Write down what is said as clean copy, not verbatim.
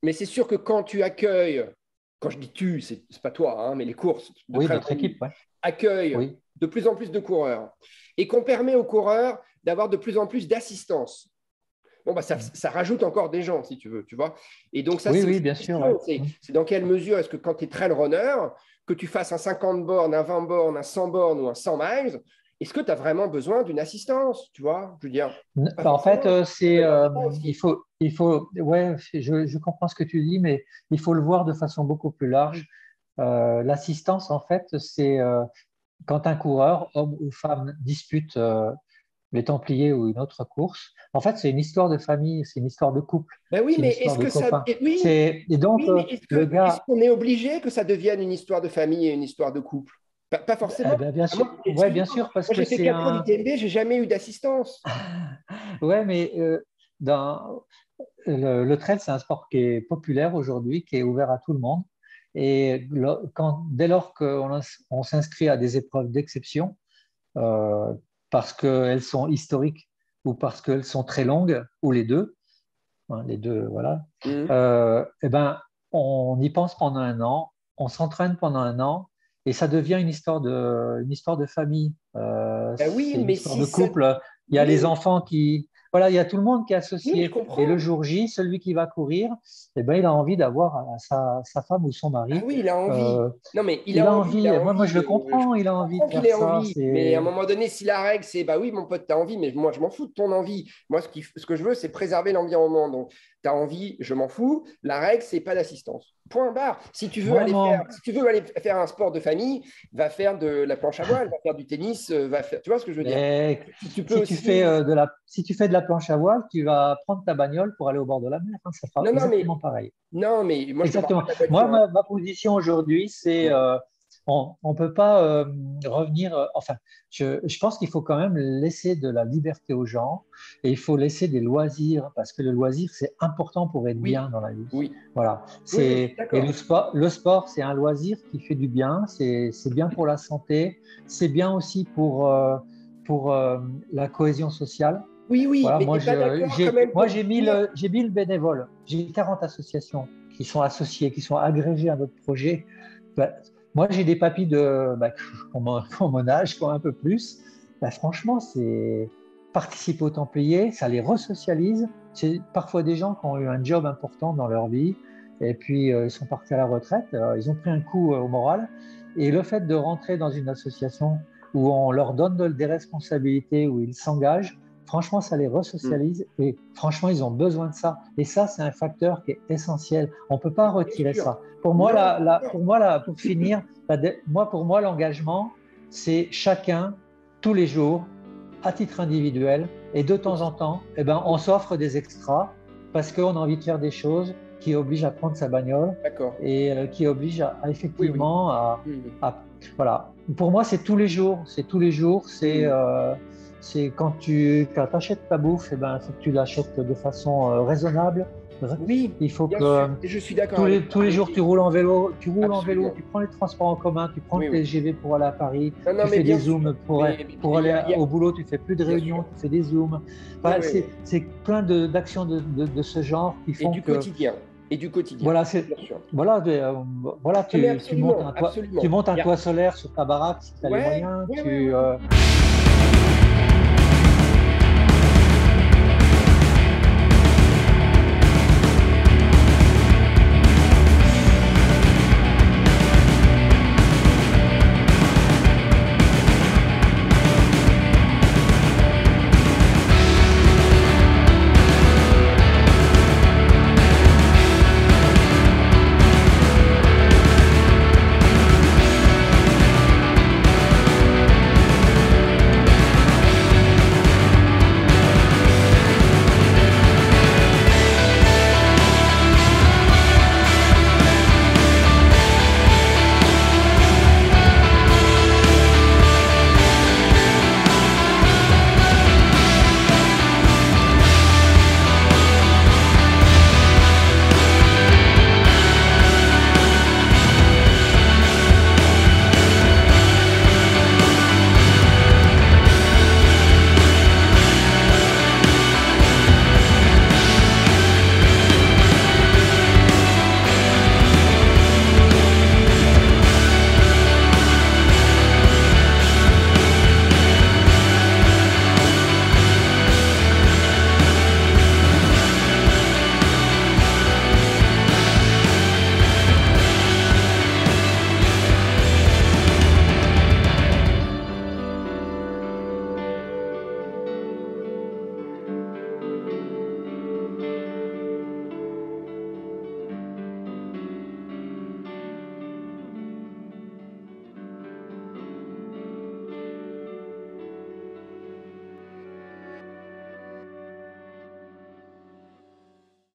Mais c'est sûr que quand tu accueilles, quand je dis tu, c'est pas toi, hein, mais les courses de Oui, trail notre équipe, ouais. accueillent Oui, de plus en plus de coureurs et qu'on permet aux coureurs d'avoir de plus en plus d'assistance. Bon, bah, ça rajoute encore des gens, si tu veux, tu vois. Et donc, ça, oui, c'est oui, aussi bien une sûr, ouais. question. C'est dans quelle mesure est-ce que quand tu es trail runner, que tu fasses un 50 bornes, un 20 bornes, un 100 bornes ou un 100 miles, est-ce que tu as vraiment besoin d'une assistance, tu vois? Je veux dire, pas En fait, forcément. Ça peut c'est, être important aussi. ouais, je comprends ce que tu dis, mais il faut le voir de façon beaucoup plus large. L'assistance, en fait, c'est quand un coureur, homme ou femme, dispute les Templiers ou une autre course. En fait, c'est une histoire de famille, c'est une histoire de couple, Ben oui, c'est une mais histoire est-ce de que ça. copains. Oui, Et donc, oui, mais le est-ce gars, qu'on est obligé que ça devienne une histoire de famille et une histoire de couple? Pas eh forcément. ben, bien Ah, sûr, moi, ouais, bien excuse-moi, sûr, parce moi que j'ai fait c'est 4 ans un, d'ITMB, j'ai jamais eu d'assistance. ouais, mais dans le trail, c'est un sport qui est populaire aujourd'hui, qui est ouvert à tout le monde. Et dès lors qu'on s'inscrit à des épreuves d'exception, euh, parce qu'elles sont historiques ou parce qu'elles sont très longues, ou les deux, voilà, Mhm. eh ben, on y pense pendant un an, on s'entraîne pendant un an, et ça devient une histoire de famille. Ben oui, C'est une mais histoire si de ça. couple. Il y a les Oui, enfants qui, voilà, il y a tout le monde qui est oui, je associé. Et le comprends. jour J, celui qui va courir, eh ben, il a envie d'avoir sa femme ou son Ah mari. oui, il a envie. Euh, Non, mais il il a a envie, il envie. a Moi, envie. je le comprends. Il Je a envie de comprends qu'il faire ait ça. envie. Mais à un C'est moment donné, si la règle, c'est bah oui, mon pote, tu as envie, mais moi, je m'en fous de ton envie. Moi, ce que je veux, c'est préserver l'environnement. Donc, tu as envie, je m'en fous. La règle, c'est pas d'assistance. Point barre. moi, Si tu veux aller faire un sport de famille, va faire de la planche à voile, va faire du tennis, va faire. Tu vois ce que je veux dire? mais Tu peux si tu fais de la planche à voile, tu vas prendre ta bagnole pour aller au bord de la mer, hein. Ça fera Non, non, mais exactement pareil. non, mais moi, je te parle pas Exactement. de la Moi, voiture, hein. ma position aujourd'hui, c'est Ouais. on ne peut pas revenir. Enfin, je pense qu'il faut quand même laisser de la liberté aux gens et il faut laisser des loisirs parce que le loisir, c'est important pour être bien Oui, dans la vie. oui, Voilà. oui, oui, je suis Et d'accord. le sport, c'est un loisir qui fait du bien. C'est bien pour la santé. C'est bien aussi pour la cohésion sociale. Oui, oui, Voilà, mais tu n'es pas d'accord quand même moi pour dire. j'ai 1000 bénévoles, j'ai 40 associations qui sont associées, qui sont agrégées à notre projet. Ben, moi, j'ai des papis qui ont mon âge, qui ont un peu plus. Ben, franchement, c'est participer aux Templiers, ça les resocialise. C'est parfois des gens qui ont eu un job important dans leur vie et puis ils sont partis à la retraite, ils ont pris un coup au moral. Et le fait de rentrer dans une association où on leur donne des responsabilités, où ils s'engagent, franchement, ça les Hmm, resocialise et franchement, ils ont besoin de ça. Et ça, c'est un facteur qui est essentiel. On ne peut pas bien retirer sûr. ça. Pour moi, Non, pour finir, pour moi, l'engagement, c'est chacun, tous les jours, à titre individuel, et de temps en temps, eh ben, on s'offre des extras parce qu'on a envie de faire des choses qui obligent à prendre sa bagnole d'accord. et qui obligent Oui, oui. effectivement Hmm, voilà. Pour moi, c'est tous les jours. C'est tous les jours. hmm. C'est quand achètes ta bouffe, eh ben, faut que tu l'achètes de façon raisonnable. Oui, Il faut bien que sûr. Et je suis d'accord avec toi. tous les jours, Absolument. tu prends les transports en commun, tu prends le Oui, oui. TGV pour aller à Paris, Non, non, tu mais fais des bien sûr. zooms pour Il y aller a, il y a- au boulot, tu fais plus de bien réunions, sûr. tu fais des zooms. Oui, Enfin, oui, oui. c'est plein d'actions de ce genre qui Et font du que quotidien. Et du quotidien. voilà, Bien sûr. voilà, Non, mais tu montes absolument, absolument. tu montes un toit solaire sur ta baraque si tu as les Ouais, moyens. ouais, ouais, ouais.